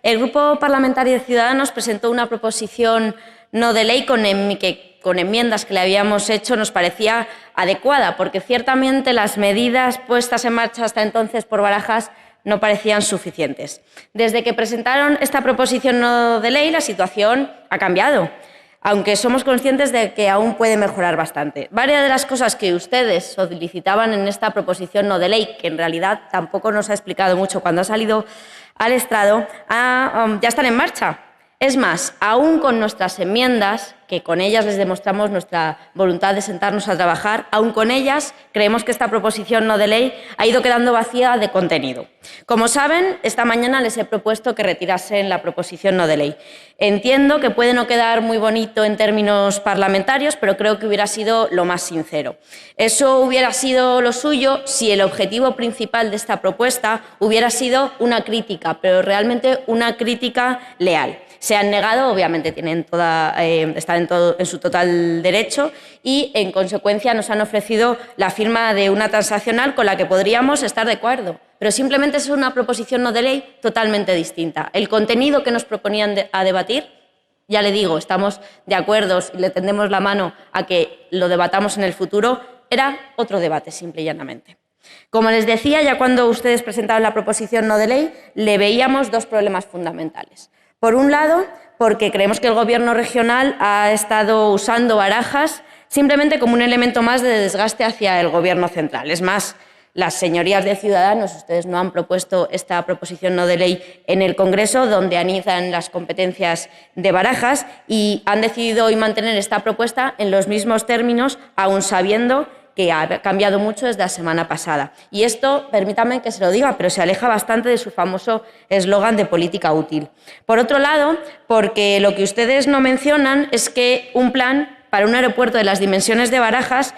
El Grupo Parlamentario de Ciudadanos presentó una proposición no de ley que con enmiendas que le habíamos hecho nos parecía adecuada, porque ciertamente las medidas puestas en marcha hasta entonces por Barajas no parecían suficientes. Desde que presentaron esta proposición no de ley, la situación ha cambiado, aunque somos conscientes de que aún puede mejorar bastante. Varias de las cosas que ustedes solicitaban en esta proposición no de ley, que en realidad tampoco nos ha explicado mucho cuando ha salido al estrado, ya están en marcha. Es más, aún con nuestras enmiendas, que con ellas les demostramos nuestra voluntad de sentarnos a trabajar, aún con ellas creemos que esta proposición no de ley ha ido quedando vacía de contenido. Como saben, esta mañana les he propuesto que retirasen la proposición no de ley. Entiendo que puede no quedar muy bonito en términos parlamentarios, pero creo que hubiera sido lo más sincero. Eso hubiera sido lo suyo si el objetivo principal de esta propuesta hubiera sido una crítica, pero realmente una crítica leal. Se han negado, obviamente están en su total derecho y, en consecuencia, nos han ofrecido la firma de una transaccional con la que podríamos estar de acuerdo. Pero simplemente es una proposición no de ley totalmente distinta. El contenido que nos proponían a debatir, ya le digo, estamos de acuerdo y le tendemos la mano a que lo debatamos en el futuro, era otro debate, simple y llanamente. Como les decía, ya cuando ustedes presentaban la proposición no de ley, le veíamos dos problemas fundamentales. Por un lado, porque creemos que el Gobierno regional ha estado usando Barajas simplemente como un elemento más de desgaste hacia el Gobierno central. Es más, las señorías de Ciudadanos, ustedes no han propuesto esta proposición no de ley en el Congreso, donde anidan las competencias de Barajas, y han decidido hoy mantener esta propuesta en los mismos términos, aun sabiendo que ha cambiado mucho desde la semana pasada. Y esto, permítanme que se lo diga, pero se aleja bastante de su famoso eslogan de política útil. Por otro lado, porque lo que ustedes no mencionan es que un plan para un aeropuerto de las dimensiones de Barajas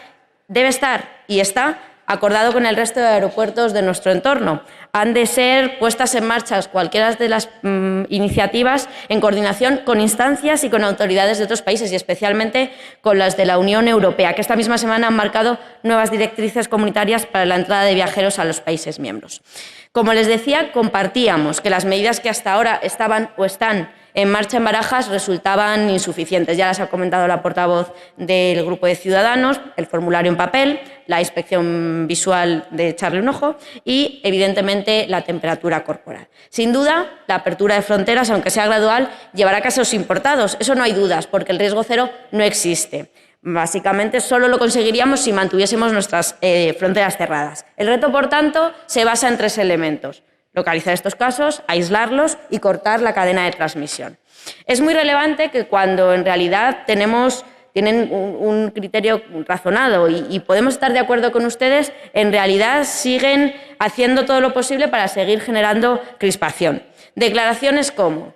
debe estar y está acordado con el resto de aeropuertos de nuestro entorno. Han de ser puestas en marcha cualquiera de las iniciativas en coordinación con instancias y con autoridades de otros países, y especialmente con las de la Unión Europea, que esta misma semana han marcado nuevas directrices comunitarias para la entrada de viajeros a los países miembros. Como les decía, compartíamos que las medidas que hasta ahora estaban o están en marcha en Barajas resultaban insuficientes. Ya las ha comentado la portavoz del Grupo de Ciudadanos: el formulario en papel, la inspección visual de echarle un ojo y, evidentemente, la temperatura corporal. Sin duda, la apertura de fronteras, aunque sea gradual, llevará casos importados. Eso no hay dudas, porque el riesgo cero no existe. Básicamente, solo lo conseguiríamos si mantuviésemos nuestras fronteras cerradas. El reto, por tanto, se basa en tres elementos: localizar estos casos, aislarlos y cortar la cadena de transmisión. Es muy relevante que, cuando en realidad tienen un criterio razonado y podemos estar de acuerdo con ustedes, en realidad siguen haciendo todo lo posible para seguir generando crispación. Declaraciones como: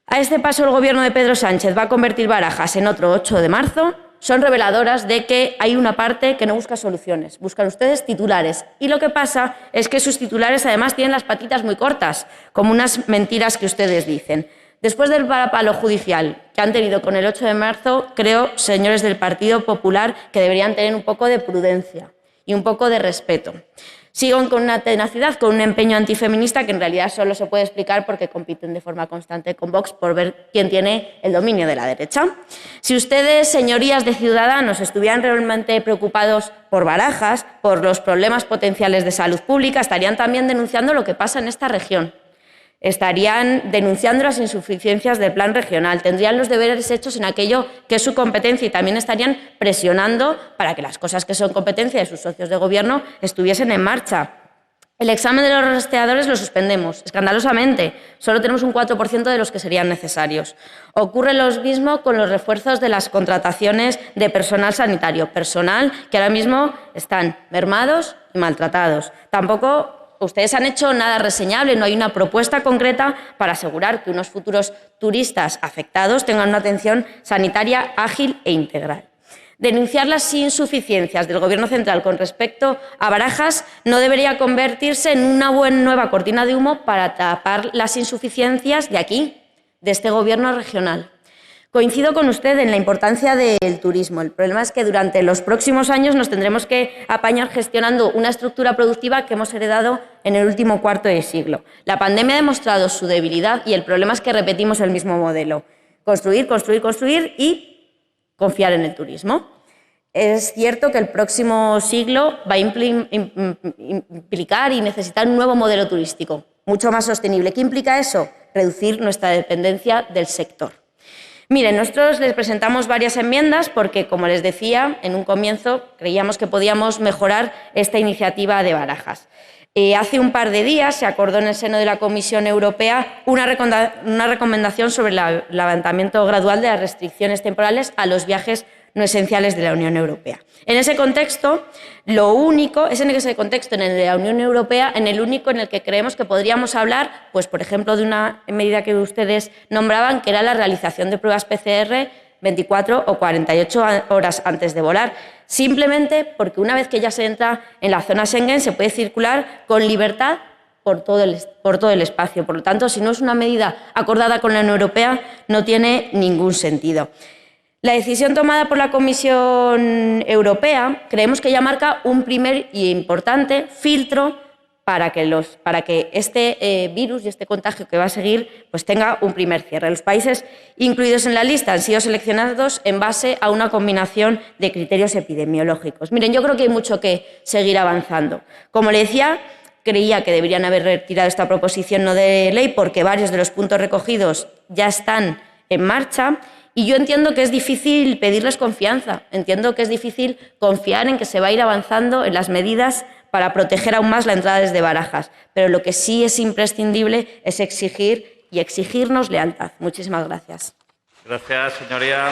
a este paso el Gobierno de Pedro Sánchez va a convertir Barajas en otro 8 de marzo, son reveladoras de que hay una parte que no busca soluciones, buscan ustedes titulares. Y lo que pasa es que sus titulares además tienen las patitas muy cortas, como unas mentiras que ustedes dicen. Después del varapalo judicial que han tenido con el 8 de marzo, creo, señores del Partido Popular, que deberían tener un poco de prudencia y un poco de respeto. Siguen con una tenacidad, con un empeño antifeminista que en realidad solo se puede explicar porque compiten de forma constante con Vox por ver quién tiene el dominio de la derecha. Si ustedes, señorías de Ciudadanos, estuvieran realmente preocupados por Barajas, por los problemas potenciales de salud pública, estarían también denunciando lo que pasa en esta región. Estarían denunciando las insuficiencias del plan regional, tendrían los deberes hechos en aquello que es su competencia, y también estarían presionando para que las cosas que son competencia de sus socios de gobierno estuviesen en marcha. El examen de los rastreadores lo suspendemos, escandalosamente. Solo tenemos un 4% de los que serían necesarios. Ocurre lo mismo con los refuerzos de las contrataciones de personal sanitario, personal que ahora mismo están mermados y maltratados. Tampoco ustedes han hecho nada reseñable, no hay una propuesta concreta para asegurar que unos futuros turistas afectados tengan una atención sanitaria ágil e integral. Denunciar las insuficiencias del Gobierno central con respecto a Barajas no debería convertirse en una nueva cortina de humo para tapar las insuficiencias de aquí, de este Gobierno regional. Coincido con usted en la importancia del turismo. El problema es que durante los próximos años nos tendremos que apañar gestionando una estructura productiva que hemos heredado en el último cuarto de siglo. La pandemia ha demostrado su debilidad y el problema es que repetimos el mismo modelo. Construir, construir, construir y confiar en el turismo. Es cierto que el próximo siglo va a implicar y necesitar un nuevo modelo turístico, mucho más sostenible. ¿Qué implica eso? Reducir nuestra dependencia del sector. Miren, nosotros les presentamos varias enmiendas porque, como les decía, en un comienzo creíamos que podíamos mejorar esta iniciativa de Barajas. Hace un par de días se acordó en el seno de la Comisión Europea una recomendación sobre el levantamiento gradual de las restricciones temporales a los viajes no esenciales de la Unión Europea. En ese contexto, en el de la Unión Europea, en el único en el que creemos que podríamos hablar, pues por ejemplo, de una medida que ustedes nombraban, que era la realización de pruebas PCR 24 o 48 horas antes de volar, simplemente porque una vez que ya se entra en la zona Schengen se puede circular con libertad por todo el espacio. Por lo tanto, si no es una medida acordada con la Unión Europea, no tiene ningún sentido. La decisión tomada por la Comisión Europea creemos que ya marca un primer y importante filtro para que este virus y este contagio que va a seguir pues tenga un primer cierre. Los países incluidos en la lista han sido seleccionados en base a una combinación de criterios epidemiológicos. Miren, yo creo que hay mucho que seguir avanzando. Como le decía, creía que deberían haber retirado esta proposición no de ley porque varios de los puntos recogidos ya están en marcha. Y yo entiendo que es difícil pedirles confianza, entiendo que es difícil confiar en que se va a ir avanzando en las medidas para proteger aún más la entrada desde Barajas, pero lo que sí es imprescindible es exigir y exigirnos lealtad. Muchísimas gracias. Gracias, señoría.